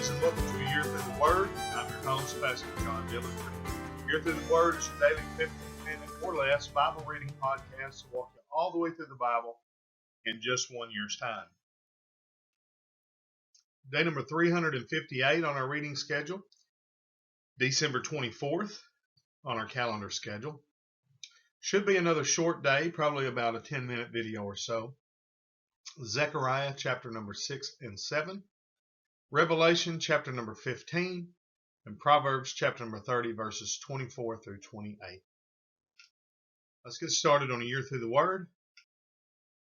Greetings and welcome to A Year Through the Word. I'm your host, Pastor John Dillon. A Year Through the Word is your daily 15-minute or less Bible reading podcast to walk you all the way through the Bible in just 1 year's time. Day number 358 on our reading schedule, December 24th on our calendar schedule. Should be another short day, probably about a 10-minute video or so. Zechariah chapter number 6 and 7. Revelation chapter number 15, and Proverbs chapter number 30, verses 24 through 28. Let's get started on A Year Through the Word.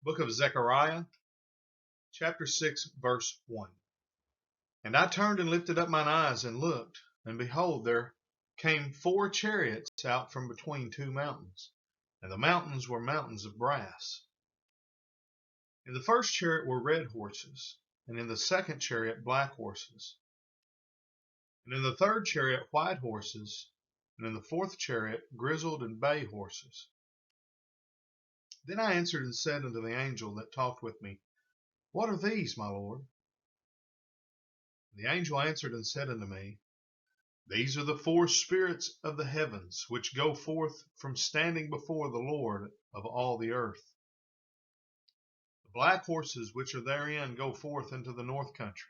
Book of Zechariah, chapter 6, verse 1. And I turned and lifted up mine eyes and looked, and behold, there came 4 chariots out from between 2 mountains, and the mountains were mountains of brass. In the first chariot were red horses, and in the second chariot black horses, and in the third chariot white horses, and in the fourth chariot grizzled and bay horses. Then I answered and said unto the angel that talked with me, What are these, my Lord? The angel answered and said unto me, These are the 4 spirits of the heavens, which go forth from standing before the Lord of all the earth. The black horses which are therein go forth into the north country,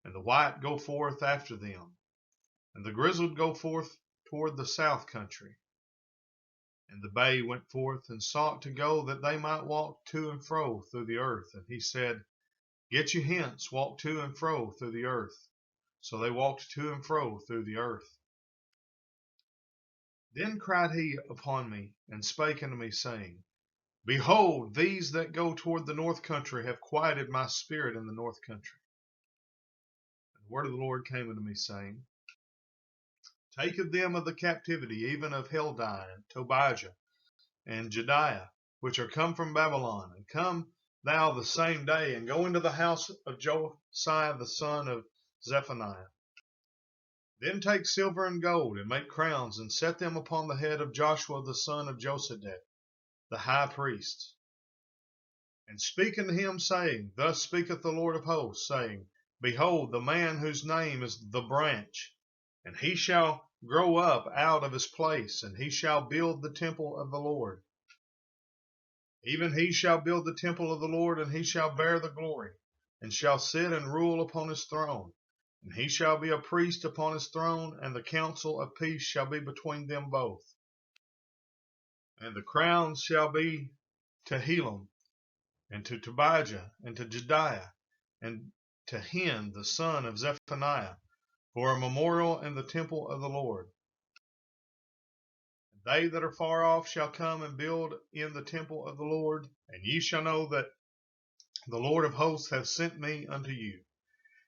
and the white go forth after them, and the grizzled go forth toward the south country. And the bay went forth and sought to go that they might walk to and fro through the earth. And he said, Get you hence, walk to and fro through the earth. So they walked to and fro through the earth. Then cried he upon me, and spake unto me, saying, Behold, these that go toward the north country have quieted my spirit in the north country. And the word of the Lord came unto me, saying, Take of them of the captivity, even of Heldai, and Tobijah, and Jedaiah, which are come from Babylon, and come thou the same day, and go into the house of Josiah the son of Zephaniah. Then take silver and gold, and make crowns, and set them upon the head of Joshua the son of Josedek, the high priest. And speak unto him, saying, Thus speaketh the Lord of hosts, saying, Behold, the man whose name is the branch, and he shall grow up out of his place, and he shall build the temple of the Lord. Even he shall build the temple of the Lord, and he shall bear the glory, and shall sit and rule upon his throne. And he shall be a priest upon his throne, and the counsel of peace shall be between them both. And the crowns shall be to Helam, and to Tobijah, and to Jedaiah, and to Hen the son of Zephaniah, for a memorial in the temple of the Lord. They that are far off shall come and build in the temple of the Lord, and ye shall know that the Lord of hosts hath sent me unto you.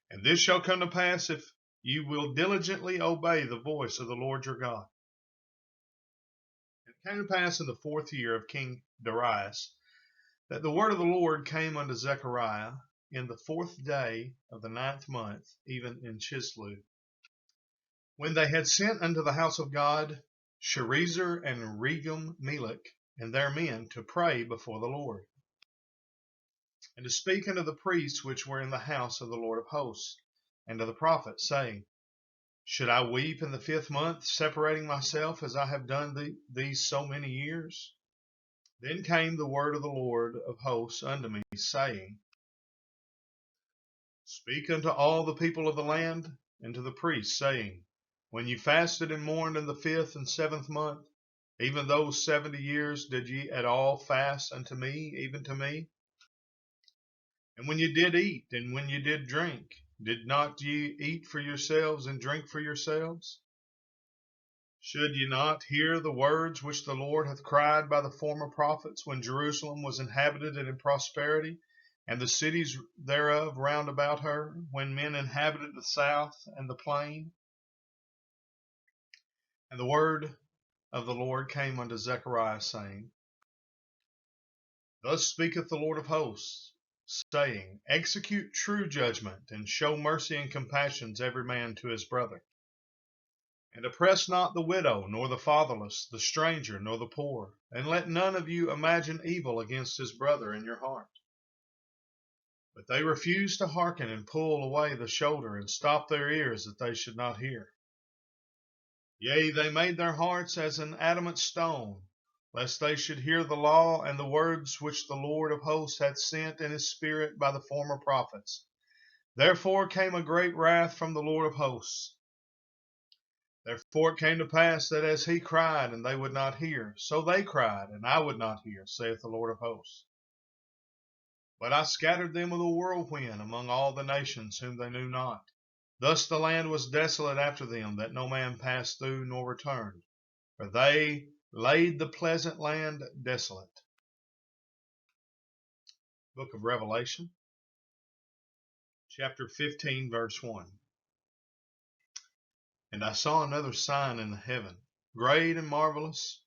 And this shall come to pass if you will diligently obey the voice of the Lord your God. And it came to pass in the 4th year of King Darius that the word of the Lord came unto Zechariah in the 4th day of the 9th month, even in Chislev, when they had sent unto the house of God Sherezer and Regem-Melech and their men to pray before the Lord, and to speak unto the priests which were in the house of the Lord of hosts, and to the prophets, saying, Should I weep in the 5th month, separating myself as I have done these so many years? Then came the word of the Lord of hosts unto me, saying, Speak unto all the people of the land, and to the priests, saying, When ye fasted and mourned in the 5th and 7th month, even those 70 years did ye at all fast unto me, even to me? And when ye did eat, and when ye did drink, did not ye eat for yourselves and drink for yourselves? Should ye not hear the words which the Lord hath cried by the former prophets, when Jerusalem was inhabited and in prosperity, and the cities thereof round about her, when men inhabited the south and the plain? And the word of the Lord came unto Zechariah, saying, Thus speaketh the Lord of hosts, saying, Execute true judgment, and show mercy and compassion every man to his brother. And oppress not the widow, nor the fatherless, the stranger, nor the poor, and let none of you imagine evil against his brother in your heart. But they refused to hearken, and pull away the shoulder, and stop their ears, that they should not hear. Yea, they made their hearts as an adamant stone, lest they should hear the law and the words which the Lord of hosts hath sent in his Spirit by the former prophets. Therefore came a great wrath from the Lord of hosts. Therefore it came to pass that as he cried, and they would not hear, so they cried, and I would not hear, saith the Lord of hosts. But I scattered them with a whirlwind among all the nations whom they knew not. Thus the land was desolate after them, that no man passed through nor returned. For they laid the pleasant land desolate. Book of Revelation, chapter 15, verse 1. And I saw another sign in the heaven, great and marvelous,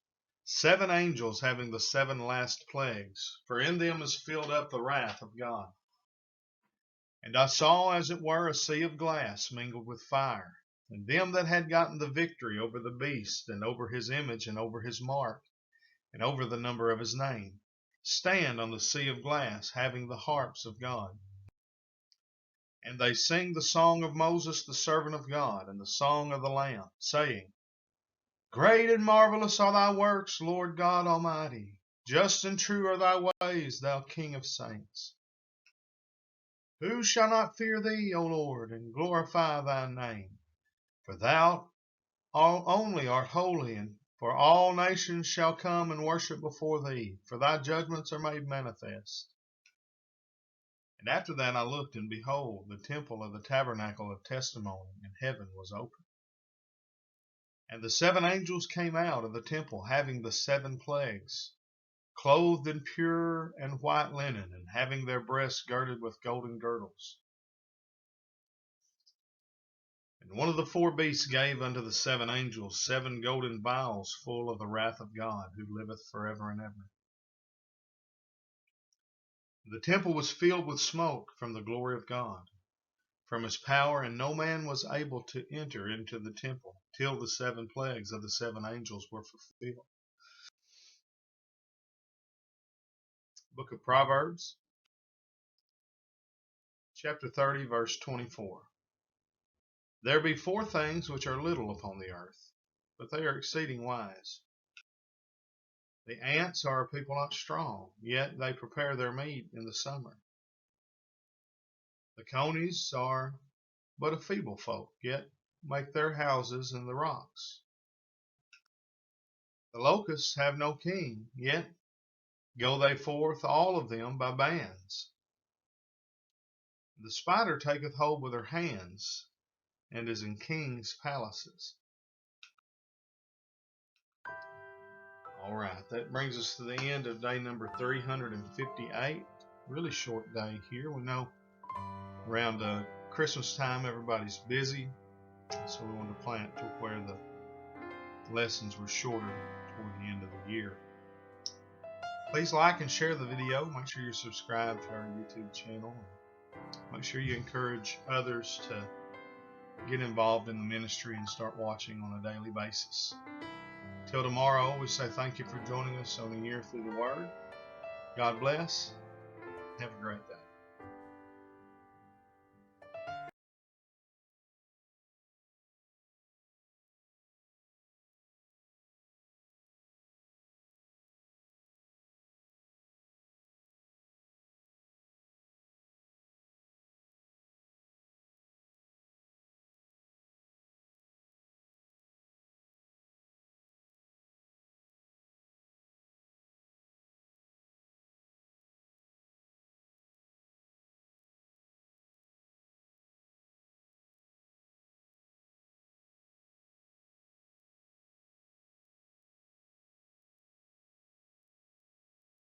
7 angels having the 7 last plagues, for in them is filled up the wrath of God. And I saw as it were a sea of glass mingled with fire, and them that had gotten the victory over the beast, and over his image, and over his mark, and over the number of his name, stand on the sea of glass, having the harps of God. And they sing the song of Moses the servant of God, and the song of the Lamb, saying, Great and marvelous are thy works, Lord God Almighty. Just and true are thy ways, thou King of saints. Who shall not fear thee, O Lord, and glorify thy name? For thou only art holy, and for all nations shall come and worship before thee, for thy judgments are made manifest. And after that I looked, and behold, the temple of the tabernacle of testimony in heaven was open. And the 7 angels came out of the temple, having the 7 plagues, clothed in pure and white linen, and having their breasts girded with golden girdles. And one of the 4 beasts gave unto the 7 angels 7 golden vials full of the wrath of God, who liveth forever and ever. The temple was filled with smoke from the glory of God, from his power, and no man was able to enter into the temple till the 7 plagues of the 7 angels were fulfilled. Book of Proverbs, chapter 30, verse 24. There be 4 things which are little upon the earth, but they are exceeding wise. The ants are a people not strong, yet they prepare their meat in the summer. The conies are but a feeble folk, yet make their houses in the rocks. The locusts have no king, yet go they forth all of them by bands. The spider taketh hold with her hands, and is in kings' palaces. All right, that brings us to the end of day number 358. Really short day here. We know around Christmas time everybody's busy, so we wanted to plan it to where the lessons were shorter toward the end of the year. Please like and share the video. Make sure you're subscribed to our YouTube channel. Make sure you encourage others to get involved in the ministry and start watching on a daily basis. Till tomorrow, we say thank you for joining us on A Year Through the Word. God bless. Have a great day.